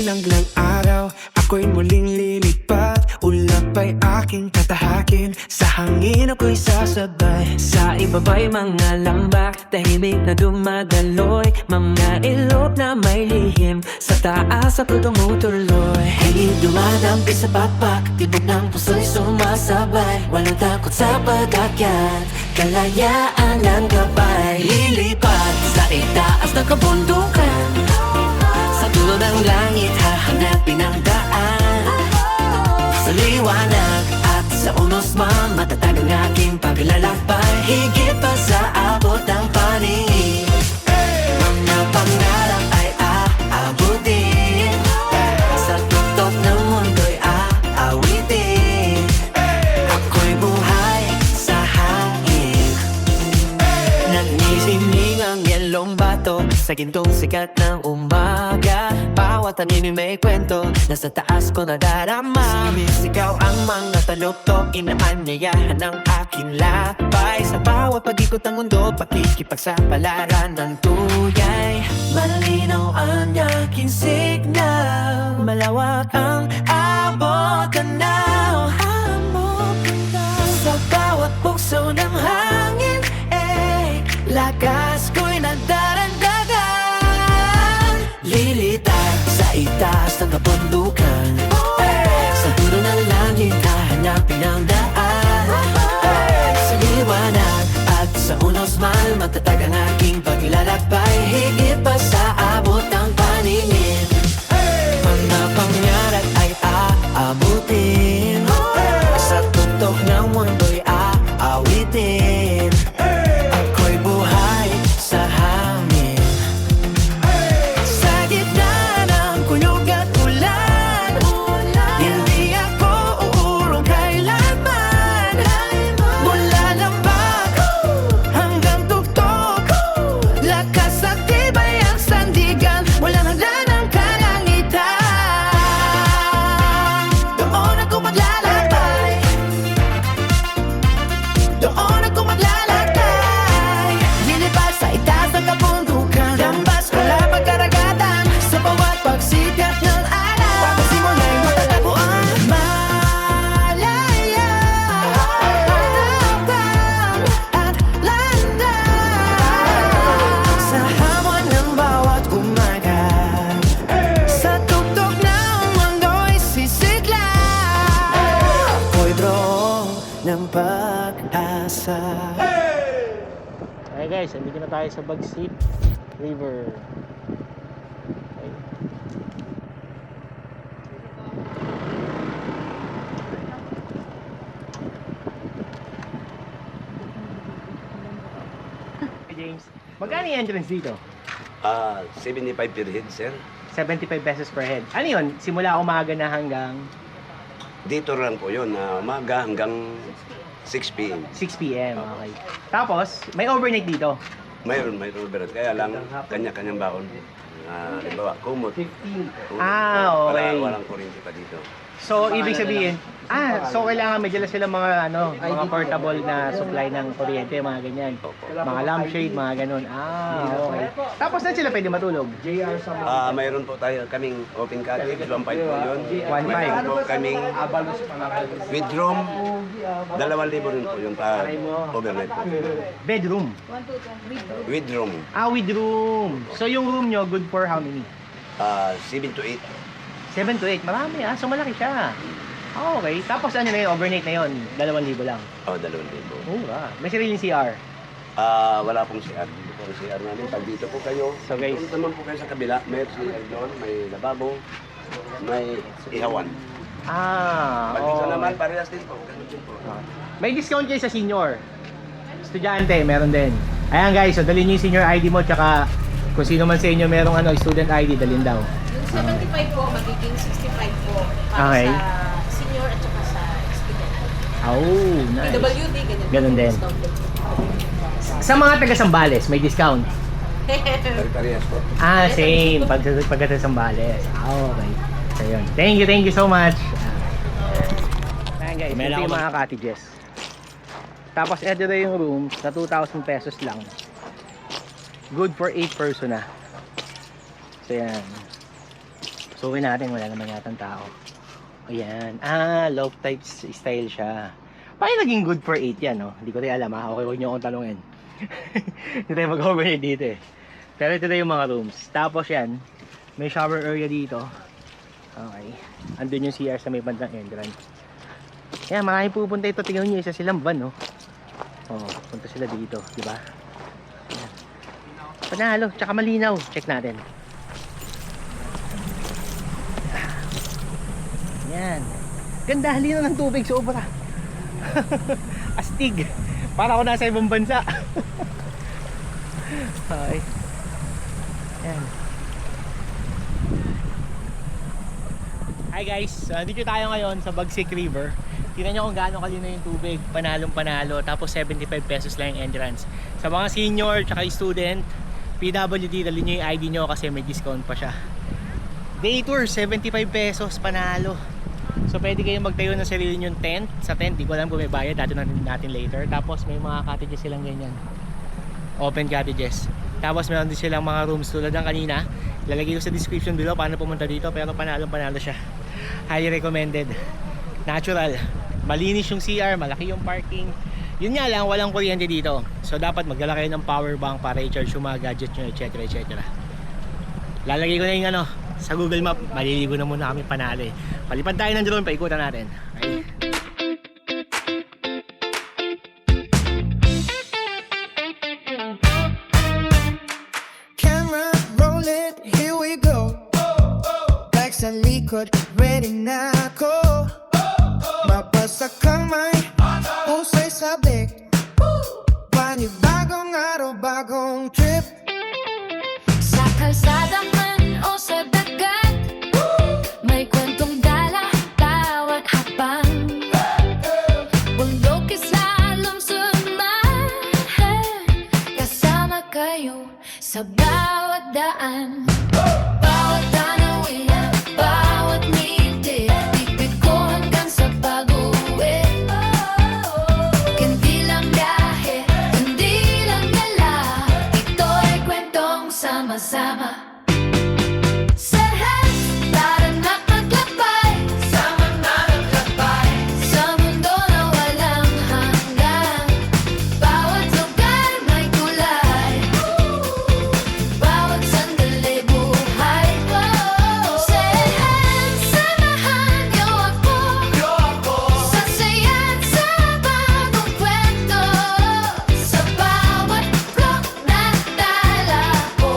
Ilang araw, ako'y muling lilipat. Ulap ay aking tatahakin, sa hangin ako'y sasabay. Sa ibaba'y mga lambak, tahimik na dumadaloy. Mga ilog na may lihim, sa taas ako tumutuloy. Hangin dumadampi sa pakpak, tibok ng puso'y sumasabay. Walang takot sa pagkakyat, kalayaan lang gabay. Lilipat sa itaas ng kabundukan, sa dulo ng langit hahanapin ang daan. Sa liwanag at sa unos matatag ang aking paglalakbay. Higit pa sa abot ng paningin, mga pangarap ay aabutin. Sa tuktok ng mundo'y aawitin. Ako'y buhay sa hangin. Nagnisining ang yelong bato sa gintong sikat ng umaga. Bawat tanim may kwento, nasa taas ko nadarama. Sumisigaw ang mga taluktok, inaanyayahan ng aking lakbay. Sa bawat pag-ikot ng mundo, pakikipagsapalaran ng tuyay. Malinaw ang aking signal, malawak ang abot tanaw. Sa bawat bukso ng hangin, lakas ko'y nadaragdagan. Lilitad sa itaas ng kabundukan, sa dulo ng langit hahanapin ang daan. Sa liwanag at sa unos matatag ang aking paglalakbay. Higit pa sa abot ng paningin, mga pangarap ay aabutin. Sa tuktok ng mundo'y aawitin. Ako'y buhay sa hangin. Sa gitna ng kulog at ulan, hindi ako uurong kailanman. Mula lambak hanggang tuktok, lakas at tibay ang sandigan. Walang hanggan ang kalangitan. Doon ako maglalakbay, doon ako maglalakbay. Lilipad sa itaas ng kabundukan, lambas mula pagkaragatan. Sa bawat pagsikat ng araw, pagsimula'y matatagpuan. Malaya harapang at landas. Sa hamon ng bawat umaga, sa tuktok ng mundo'y sisigla. Ako'y drone ng pag-asa. Okay guys, andito na tayo sa Bagsip River. Okay. Hey James, magkano yung entrance dito? 75 per head, sir. 75 pesos per head. Ano yun? Simula umaga na hanggang Dito lang po yun, umaga hanggang 6 p.m. 6 p.m. Okay. Tapos, may overnight dito. Mayroon, pero kaya lang kanya-kanyang baon. Halimbawa, kumot. Ah, okay. Walang kuryente pa dito. So, ibig sabihin, so kailangan may dala sila mga mga portable na supply ng kuryente, mga ganyan. Mga lampshade, mga ganun. Okay. Tapos na sila pwede matulog. Mayroon po tayo kaming open cottage, 1.5 po yun. 1.5. Mayroon po kaming with room, 2,000 rin po yung overnight po. Bedroom. With room, With room. So, yung room nyo, good for how many? 7 to 8. 7 to 8. Marami So, malaki siya. Okay. Tapos ano na yun, overnight na yun, 2,000 lang. 2,000. Mura. May sariling CR. Wala pong CR. Dito po ang CR namin. Pag dito po kayo, So, guys, doon naman po kayo sa kabila. May CR doon, may lababo, may ihawan. Pag dito naman, parehas din po. Ganun din po. May discount kayo sa senior. Estudyante, meron din. Ayan guys, so dalhin niyo yung senior ID mo, tsaka kung sino man sa inyo merong student ID, dalhin daw. Yung 75 po, magiging 65 po. Para Okay. sa senior at saka sa student. Oh, nice. PWD, Ganun din. Sa mga taga Sambales, may discount. Parehas po. Same. Pagka sa Sambales. Okay. So, yun. Thank you so much. Ayan guys, ito yung mga cottages. Tapos ito na yung room na 2,000 pesos lang. Good for 8 person na. So yan. So Sukin natin, wala naman yatang tao. Ayan. Low type style siya. Paano naging good for 8 yan, no? Hindi ko rin alam, ha? Okay, huwag nyo akong talungin. Hindi tayo mag-overnight dito, eh. Pero ito na yung mga rooms. Tapos yan, may shower area dito. Okay. Andun yung CR sa may bandang entrance. Ayan, marami pupunta ito. Tingnan nyo, isa silang van, no? Oh, punta sila dito, di ba? Ayan. Panalo, tsaka malinaw. Check natin. Yan. Ganda, halino ng tubig, sobra. Astig. Para ako nasa ibang bansa. Okay. Yan. Hi guys, so nandito tayo ngayon sa Bagsik River. Tingnan nyo kung gaano kalino yung tubig. Panalong panalo. Tapos 75 pesos lang yung entrance. Sa mga senior tsaka student, PWD, dali nyo yung ID nyo kasi may discount pa siya. Day tour, 75 pesos, panalo. So pwede kayong magtayo ng sarili nyong tent. Sa tent, di ko alam kung may bayad, dati natin later. Tapos may mga cottages silang ganyan, open cottages. Tapos meron din silang mga rooms tulad ng kanina. Lalagay ko sa description below paano pumunta dito. Pero panalo siya. Highly recommended. Natural, malinis yung CR, malaki yung parking. Yun nga lang, walang kuryente dito. So dapat magdala kayo ng power bank para i-charge yung mga gadget nyo, etc. Lalagay ko na yung sa Google Map. Maliligo na muna kami panalo, eh. Palipad tayo ng drone, paikutan natin. Okay. Camera, roll it, here we go. Bag sa likod, ready na ako. Mapasa kamay, usay sabik. Panibagong araw, bagong trip. Sa kalsada man o sa dagat, may kwentong dala bawat hakbang. Bundok islalom sumahan, kasama kayo sa bawat daan. Bawat tanawin, bawat ngiti, bibig ko hanggang sa pag-uwi. Hindi lang biyahe, hindi lang dala, ito'y kwentong sama-sama. Sa lahat, tara na maglakbay, sama na naglakbay, sa mundo na walang hanggan. Bawat lugar may kulay, bawat sandali buhay. Sa lahat, samahan niyo ako, sa saya't sa bagong kwento. Sa bawat vlog na dala ko,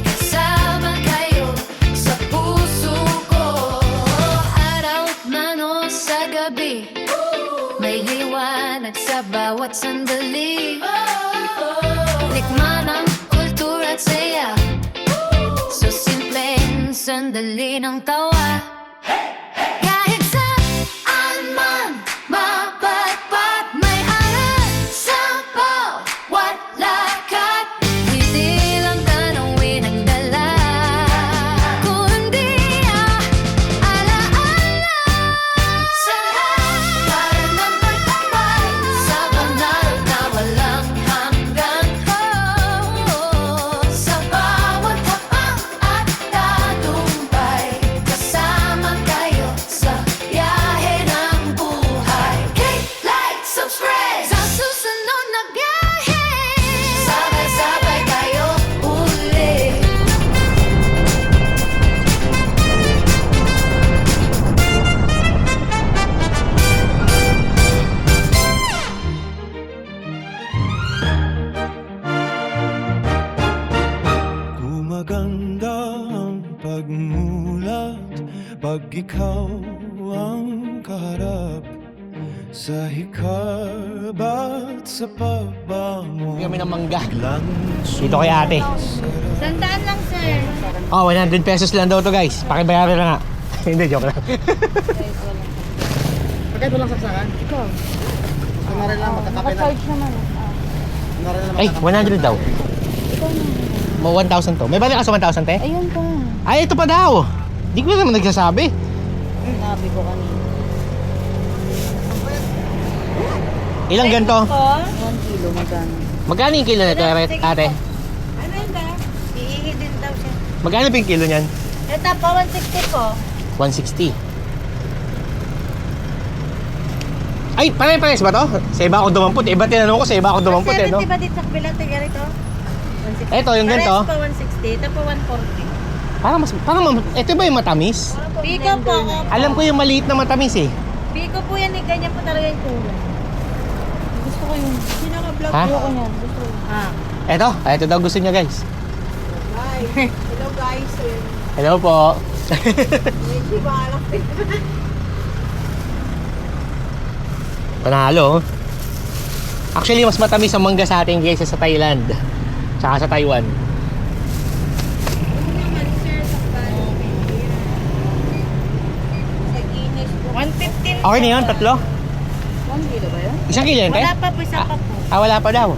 kasama kayo sa puso ko. Araw man o sa gabi, may liwanag sa bawat sandali. Likman ang kultura at saya, so simpleng sandali ng tawa. Kahit saan man mapagpat, may aral sa bawat lakad. Hindi lang tanawin ang dala, kundi alaala. Sa lahat, para ng pagtabay, sa banal na walang hanggan. Sa bawat hakbang at tagumpay, kasama kayo sa biyahe ng buhay. Click, like, subscribe sa susunod na biyahe. Sabay-sabay tayo uli. Gumaganda ang pagmulat pag ikaw ang kaharap. Sa hikabat sa pagbangon, Kami ng mangga. lang Dito kay ate. Sandaan lang, sir. Oh, 100 pesos lang daw to guys. Pakibayaran na nga. Hindi, joke lang. Pagkait walang saksakan? Ikaw. Kunwari lang, magkakape na. Charge naman. Kunwari lang, Ay, 100 daw. Mo 1,000 to. May balik ka sa 1,000 te? Ayun po. Ay, ito pa daw. Di ko naman nagsasabi. Sabi ko kanina. Ilang ganito? 1 kilo, magkano? Magkano yung kilo nito, ate? Ano yun ba? Iihi din daw siya. Magkano pa yung kilo niyan? Ito po, 160 po. 160. Ay, pare-pares ba to? Sa iba ako dumampot. Iba tinanong ko, sa iba ako dumampot eh, no? 170 ba dito sa kabilang tiga rito? 160. Eto, yung ganito. Pares po 160. Ito po 140. Ito ba yung matamis? Biko po. Alam ko yung maliit na matamis eh. Biko po yan eh. Ganyan po talaga yung tulo. Gusto ko yung pinaka-vlog Ha? ko niyan. Gusto ko. Ito daw gusto niya guys. Hi. Hello guys. Hello po. Hindi ba alam Panalo. Actually, mas matamis ang mangga sa atin kaysa sa Thailand. Tsaka sa Taiwan. naman sir sa sa Guinness po. 115 Okay na yun, tatlo? 1 kilo ba yun? Isang kilo yun, te? Wala pa po, isa pa po. Wala pa daw.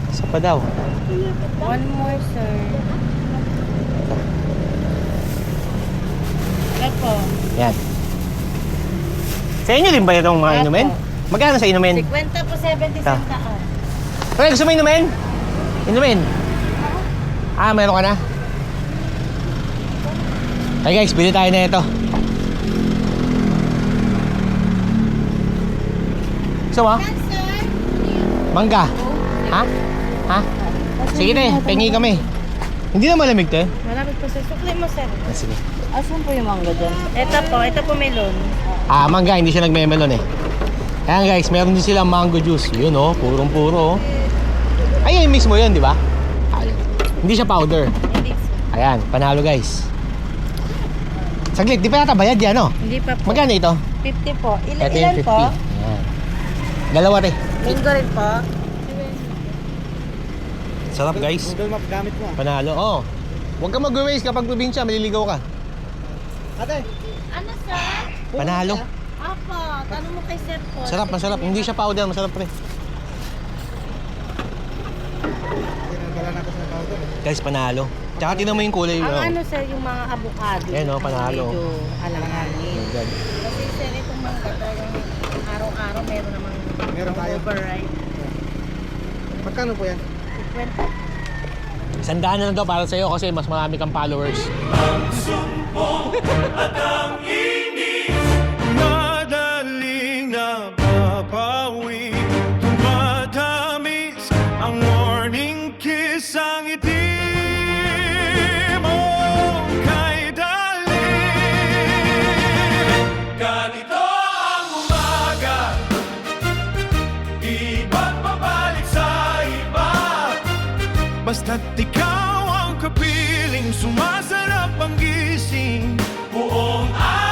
Isa pa daw. One more sir. Ito po. Yan. Sa inyo din ba itong mga Apo. inumin? Magkano sa inumin? 50 po 70 Ito. centaan. Pre, gusto mo inumin? Inumin? Meron ka na? Hey guys, bili tayo na ito. Gusto mo? Sir? Mangga? Ha? Ha? Sige te, pengi kami. Hindi na malamig te. Malapit po sir. Sukli mo sir. Sige. Asan po yung mangga dyan? Ito po melon. Mangga, hindi siya nagmemelon eh. Ayan guys, meron din silang mango juice. Yun oh, purong-puro oh. Ay, yun mismo yun, di ba? Ayun. Hindi siya powder. Hindi sir. Ayan, panalo guys. Saglit, di pa yata bayad yan oh. Hindi pa po. Magkano ito? 50 po. Ito Ilan yung 50. po? Ayan. Dalawa rin. Linggo rin po. Sarap guys. Google Map gamit mo. Panalo, oh. Huwag ka mag-waste kapag probinsya, maliligaw ka. Ate, Ano sir? Panalo. Apo, tanong mo kay sir po. Sarap, masarap. Hindi siya powder, masarap pre. tinadala natin sa powder. Guys, panalo. Tsaka tinan mo yung kulay. Ang oh. ano sir, yung mga avocado. Ayan, oh, panalo. Medyo alanganin. Yan. Kasi sir, itong mangga talagang araw-araw meron namang Meron tayo. override. Magkano po yan? 50. 100 na lang daw para sa'yo kasi mas marami kang followers. Madaling napapawi, tumatamis ang morning kiss, ang ngiti mo kay dalim. Ganito ang umaga, iba't pabalik sa iba. Basta't ikaw ang kapiling, sumasarap ang gising, buong araw.